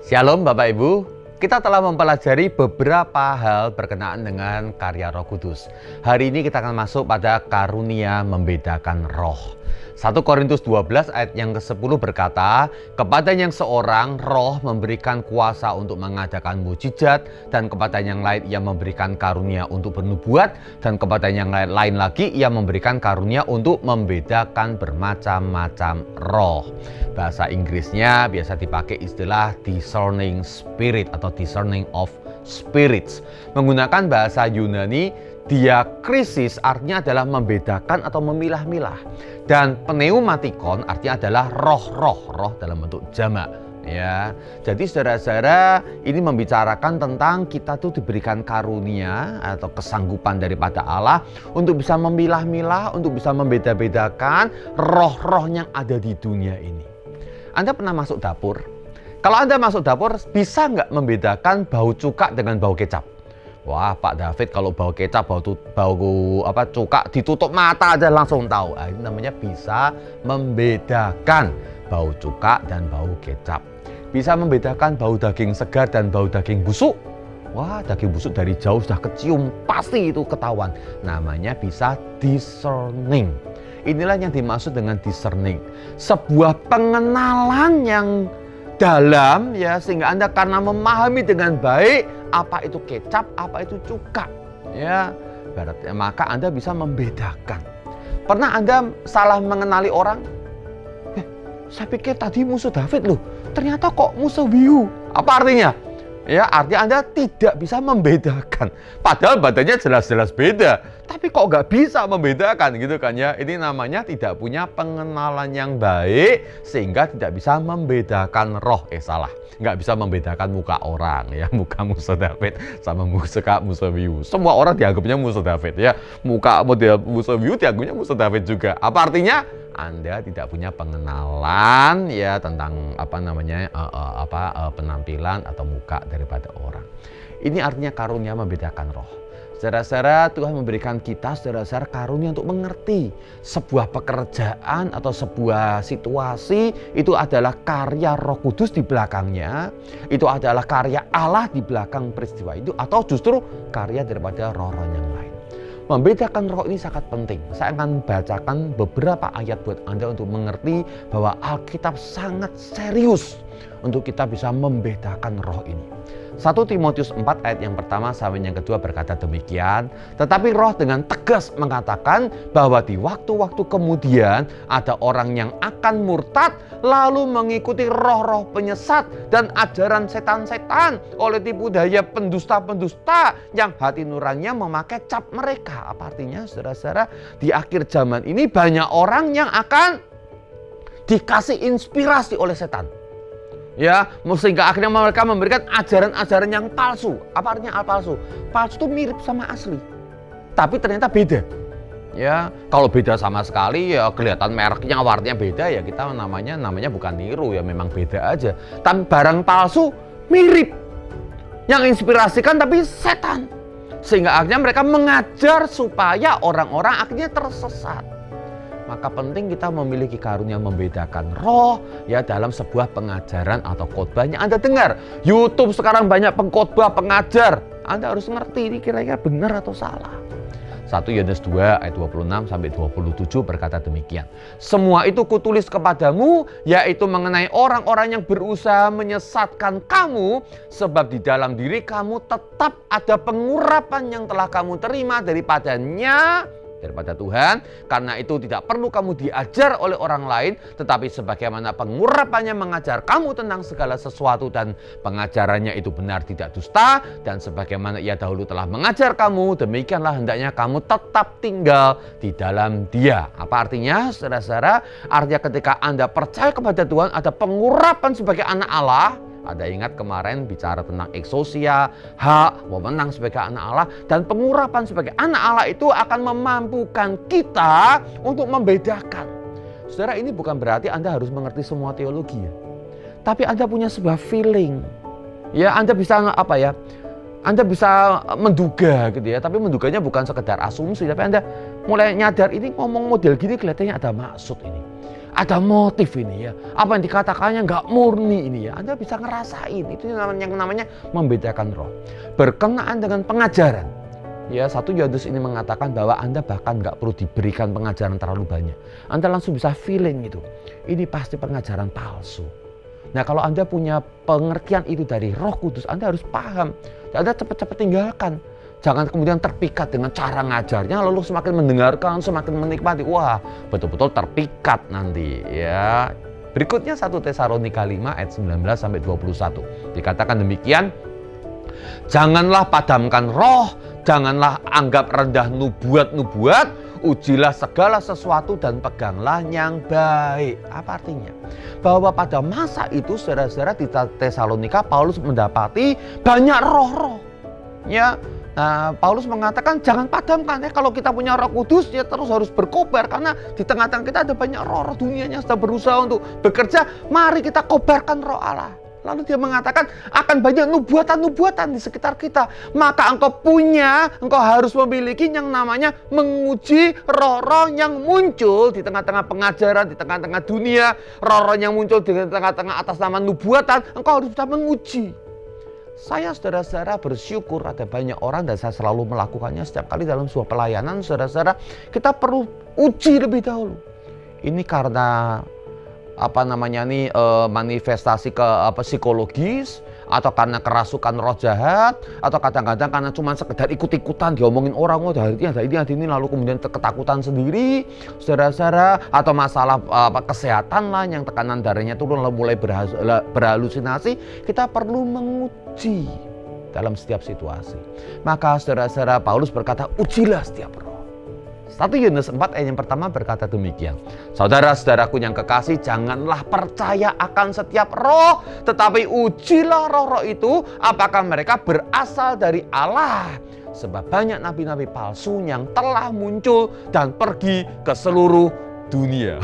Shalom Bapak Ibu, kita telah mempelajari beberapa hal berkenaan dengan karya Roh Kudus. Hari ini kita akan masuk pada karunia membedakan roh. 1 Korintus 12 ayat yang ke-10 berkata, kepada yang seorang roh memberikan kuasa untuk mengadakan mujizat, dan kepada yang lain ia memberikan karunia untuk bernubuat, dan kepada yang lain lagi ia memberikan karunia untuk membedakan bermacam-macam roh. Bahasa Inggrisnya biasa dipakai istilah discerning spirit atau discerning of spirits. Menggunakan bahasa Yunani, diakrisis artinya adalah membedakan atau memilah-milah. Dan pneumatikon artinya adalah roh dalam bentuk jamak. Ya, jadi saudara-saudara, ini membicarakan tentang kita tuh diberikan karunia atau kesanggupan daripada Allah untuk bisa memilah-milah, untuk bisa membeda-bedakan roh-roh yang ada di dunia ini. Anda pernah masuk dapur? Kalau Anda masuk dapur, bisa nggak membedakan bau cuka dengan bau kecap? Wah, Pak David, kalau bau kecap, bau cuka ditutup mata aja langsung tahu. Ini namanya bisa membedakan bau cuka dan bau kecap. Bisa membedakan bau daging segar dan bau daging busuk. Wah, daging busuk dari jauh sudah kecium, pasti itu ketahuan. Namanya bisa discerning. Inilah yang dimaksud dengan discerning. Sebuah pengenalan yang dalam, ya, sehingga Anda karena memahami dengan baik apa itu kecap, apa itu cuka, ya, berarti maka Anda bisa membedakan. Pernah Anda salah mengenali orang? Saya pikir tadi musuh David loh, ternyata kok musuh Biu. Apa artinya? Ya, artinya Anda tidak bisa membedakan. Padahal badannya jelas-jelas beda, tapi kok nggak bisa membedakan gitu kan ya. Ini namanya tidak punya pengenalan yang baik, sehingga tidak bisa membedakan roh. Salah. Nggak bisa membedakan muka orang ya. Muka musuh David sama musuh Biu. Semua orang dianggapnya musuh David ya. Muka model musuh Biu dianggapnya musuh David juga. Apa artinya? Anda tidak punya pengenalan ya tentang penampilan atau muka daripada orang. Ini artinya karunia membedakan roh. Saudara-saudara, Tuhan memberikan kita saudara-saudara karunia untuk mengerti sebuah pekerjaan atau sebuah situasi itu adalah karya Roh Kudus di belakangnya, itu adalah karya Allah di belakang peristiwa itu, atau justru karya daripada roh-roh yang lain. Membedakan roh ini sangat penting. Saya akan bacakan beberapa ayat buat Anda untuk mengerti bahwa Alkitab sangat serius untuk kita bisa membedakan roh ini. 1 Timotius 4 ayat yang pertama sampai yang kedua berkata demikian. Tetapi roh dengan tegas mengatakan bahwa di waktu-waktu kemudian ada orang yang akan murtad lalu mengikuti roh-roh penyesat dan ajaran setan-setan oleh tipu daya pendusta-pendusta yang hati nuraninya memakai cap mereka. Apa artinya saudara-saudara? Di akhir zaman ini banyak orang yang akan dikasih inspirasi oleh setan. Ya, sehingga akhirnya mereka memberikan ajaran-ajaran yang palsu. Apa artinya palsu? Palsu itu mirip sama asli, tapi ternyata beda. Ya, kalau beda sama sekali ya kelihatan mereknya, warnanya beda ya kita namanya bukan niru ya, memang beda aja. Tapi barang palsu mirip. Yang inspirasikan tapi setan. Sehingga akhirnya mereka mengajar supaya orang-orang akhirnya tersesat. Maka penting kita memiliki karunia membedakan roh ya dalam sebuah pengajaran atau khotbah yang Anda dengar. YouTube sekarang banyak pengkhotbah, pengajar. Anda harus ngerti ini kira-kira benar atau salah. 1 Yohanes 2 ayat 26 sampai 27 berkata demikian. Semua itu kutulis kepadamu, yaitu mengenai orang-orang yang berusaha menyesatkan kamu, sebab di dalam diri kamu tetap ada pengurapan yang telah kamu terima daripada Tuhan. Karena itu tidak perlu kamu diajar oleh orang lain, tetapi sebagaimana pengurapannya mengajar kamu tentang segala sesuatu dan pengajarannya itu benar tidak dusta, dan sebagaimana ia dahulu telah mengajar kamu, demikianlah hendaknya kamu tetap tinggal di dalam Dia. Apa artinya saudara-saudara? Artinya ketika Anda percaya kepada Tuhan, ada pengurapan sebagai anak Allah. Ada ingat kemarin bicara tentang eksosia, hak, wewenang sebagai anak Allah, dan pengurapan sebagai anak Allah itu akan memampukan kita untuk membedakan. Saudara, ini bukan berarti Anda harus mengerti semua teologi ya. Tapi Anda punya sebuah feeling. Ya, Anda bisa Anda bisa menduga gitu ya, tapi menduganya bukan sekedar asumsi, tapi Anda mulai nyadar ini ngomong model gini kelihatannya ada maksud ini. ada motif ini ya. Apa yang dikatakannya nggak murni ini ya. Anda bisa ngerasain, itu yang namanya membedakan roh. Berkenaan dengan pengajaran. Ya, 1 Yohanes ini mengatakan bahwa Anda bahkan nggak perlu diberikan pengajaran terlalu banyak. Anda langsung bisa feeling itu. Ini pasti pengajaran palsu. Nah, kalau Anda punya pengertian itu dari Roh Kudus, Anda harus paham. Anda cepat-cepat tinggalkan. Jangan kemudian terpikat dengan cara ngajarnya, lalu semakin mendengarkan, semakin menikmati. Wah, betul-betul terpikat nanti ya. Berikutnya 1 Tesalonika 5 ayat 19 sampai 21. Dikatakan demikian, janganlah padamkan roh, janganlah anggap rendah nubuat-nubuat, ujilah segala sesuatu dan peganglah yang baik. Apa artinya? Bahwa pada masa itu saudara-saudara di Tesalonika, Paulus mendapati banyak roh-roh. Ya, nah, Paulus mengatakan jangan padamkan ya. Kalau kita punya Roh Kudus ya terus harus berkobar, karena di tengah-tengah kita ada banyak roh-roh dunianya sedang berusaha untuk bekerja. Mari kita kobarkan roh Allah. Lalu dia mengatakan akan banyak nubuatan-nubuatan di sekitar kita. Maka engkau harus memiliki yang namanya menguji roh-roh yang muncul di tengah-tengah pengajaran, di tengah-tengah dunia. Roh-roh yang muncul di tengah-tengah atas nama nubuatan, engkau harus bisa menguji. Saya saudara-saudara bersyukur ada banyak orang, dan saya selalu melakukannya setiap kali dalam sebuah pelayanan. Saudara-saudara, kita perlu uji lebih dahulu. Ini karena manifestasi psikologis, atau karena kerasukan roh jahat, atau kadang-kadang karena cuma sekedar ikut-ikutan diomongin orang, oh ada ini, lalu kemudian ketakutan sendiri, saudara-saudara, atau masalah kesehatan lah, yang tekanan darahnya turun lalu mulai berhalusinasi. Kita perlu menguji dalam setiap situasi. Maka saudara-saudara, Paulus berkata, ujilah setiap roh. 1 Yohanes 4 ayat yang pertama berkata demikian, saudara-saudaraku yang kekasih, janganlah percaya akan setiap roh, tetapi ujilah roh-roh itu apakah mereka berasal dari Allah. Sebab banyak nabi-nabi palsu yang telah muncul dan pergi ke seluruh dunia.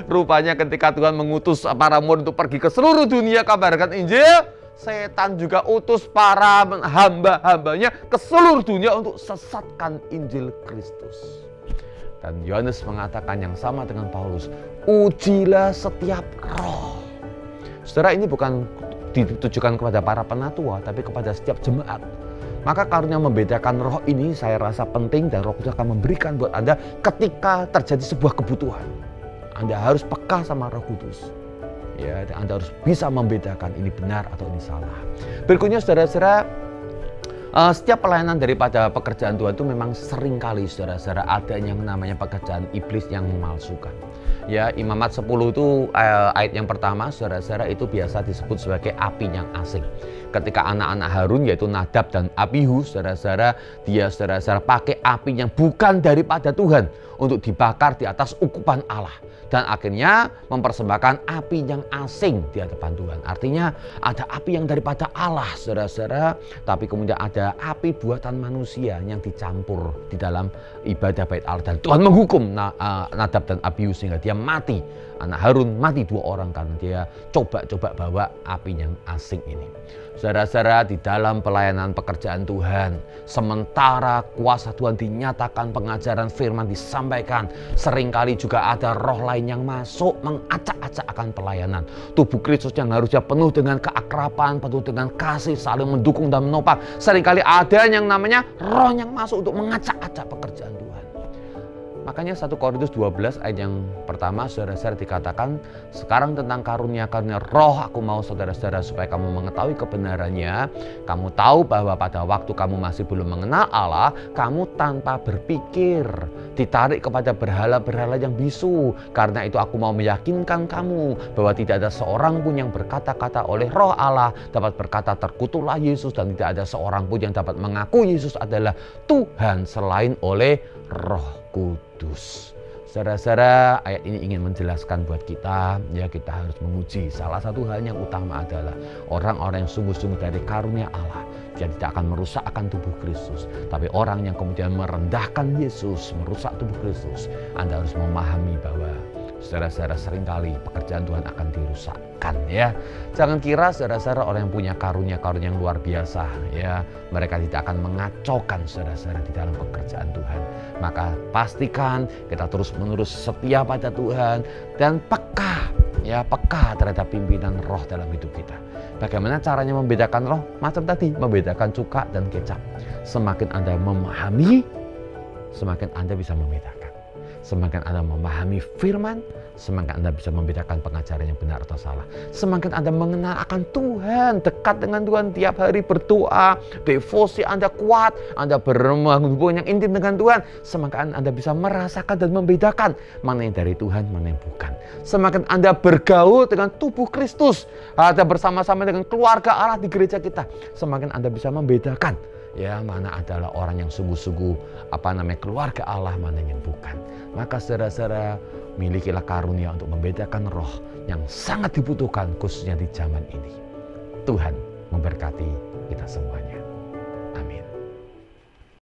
Rupanya ketika Tuhan mengutus para murid untuk pergi ke seluruh dunia kabarkan Injil, setan juga utus para hamba-hambanya ke seluruh dunia untuk sesatkan Injil Kristus. Dan Yohanes mengatakan yang sama dengan Paulus, ujilah setiap roh. Saudara, ini bukan ditujukan kepada para penatua, tapi kepada setiap jemaat. Maka karunia membedakan roh ini saya rasa penting, dan Roh Kudus akan memberikan buat Anda ketika terjadi sebuah kebutuhan. Anda harus peka sama Roh Kudus. Ya, Anda harus bisa membedakan ini benar atau ini salah. Berikutnya saudara-saudara, setiap pelayanan daripada pekerjaan Tuhan itu memang sering kali saudara-saudara ada yang namanya pekerjaan iblis yang memalsukan. Ya, Imamat 10 itu ayat yang pertama saudara-saudara itu biasa disebut sebagai api yang asing. Ketika anak-anak Harun yaitu Nadab dan Abihu, saudara-saudara, dia saudara-saudara pakai api yang bukan daripada Tuhan untuk dibakar di atas ukupan Allah. Dan akhirnya mempersembahkan api yang asing di hadapan Tuhan. Artinya ada api yang daripada Allah, saudara-saudara, tapi kemudian ada api buatan manusia yang dicampur di dalam ibadah bait Allah. Dan Tuhan menghukum Nadab dan Abihu sehingga dia mati. Anak Harun mati 2 orang karena dia coba-coba bawa api yang asing ini. Saudara-saudara, di dalam pelayanan pekerjaan Tuhan, sementara kuasa Tuhan dinyatakan, pengajaran firman disampaikan, seringkali juga ada roh lain yang masuk mengacak-acak akan pelayanan. Tubuh Kristus yang harusnya penuh dengan keakraban, penuh dengan kasih, saling mendukung dan menopang. Seringkali ada yang namanya roh yang masuk untuk mengacak-acak pekerjaan Tuhan. Makanya 1 Korintus 12 ayat yang pertama saudara-saudara dikatakan, sekarang tentang karunia-karunia roh aku mau saudara-saudara supaya kamu mengetahui kebenarannya. Kamu tahu bahwa pada waktu kamu masih belum mengenal Allah, kamu tanpa berpikir ditarik kepada berhala-berhala yang bisu. Karena itu aku mau meyakinkan kamu bahwa tidak ada seorang pun yang berkata-kata oleh roh Allah dapat berkata terkutuklah Yesus, dan tidak ada seorang pun yang dapat mengaku Yesus adalah Tuhan selain oleh Roh Kudus. Saudara-saudara, ayat ini ingin menjelaskan buat kita, ya kita harus menguji. Salah satu hal yang utama adalah orang-orang yang sungguh-sungguh dari karunia Allah, dia tidak akan merusakkan tubuh Kristus. Tapi orang yang kemudian merendahkan Yesus, merusak tubuh Kristus, Anda harus memahami bahwa saudara-saudara seringkali pekerjaan Tuhan akan dirusak. membedakan ya. Jangan kira saudara-saudara orang yang punya karunia-karunia yang luar biasa ya, mereka tidak akan mengacaukan saudara-saudara di dalam pekerjaan Tuhan. Maka pastikan kita terus-menerus setia pada Tuhan dan peka ya, peka terhadap pimpinan roh dalam hidup kita. Bagaimana caranya membedakan roh? Macam tadi, membedakan cuka dan kecap. Semakin Anda memahami, semakin Anda bisa membedakan. Semakin Anda memahami firman, semakin Anda bisa membedakan pengajaran yang benar atau salah. Semakin Anda mengenal akan Tuhan, dekat dengan Tuhan, tiap hari berdoa, devosi Anda kuat, Anda berhubungan yang intim dengan Tuhan, semakin Anda bisa merasakan dan membedakan mana yang dari Tuhan, mana yang bukan. Semakin Anda bergaul dengan tubuh Kristus, Anda bersama-sama dengan keluarga Allah di gereja kita, semakin Anda bisa membedakan ya, mana adalah orang yang sungguh-sungguh keluarga Allah, mana yang bukan. Maka saudara-saudara, milikilah karunia untuk membedakan roh yang sangat dibutuhkan khususnya di zaman ini. Tuhan memberkati kita semuanya.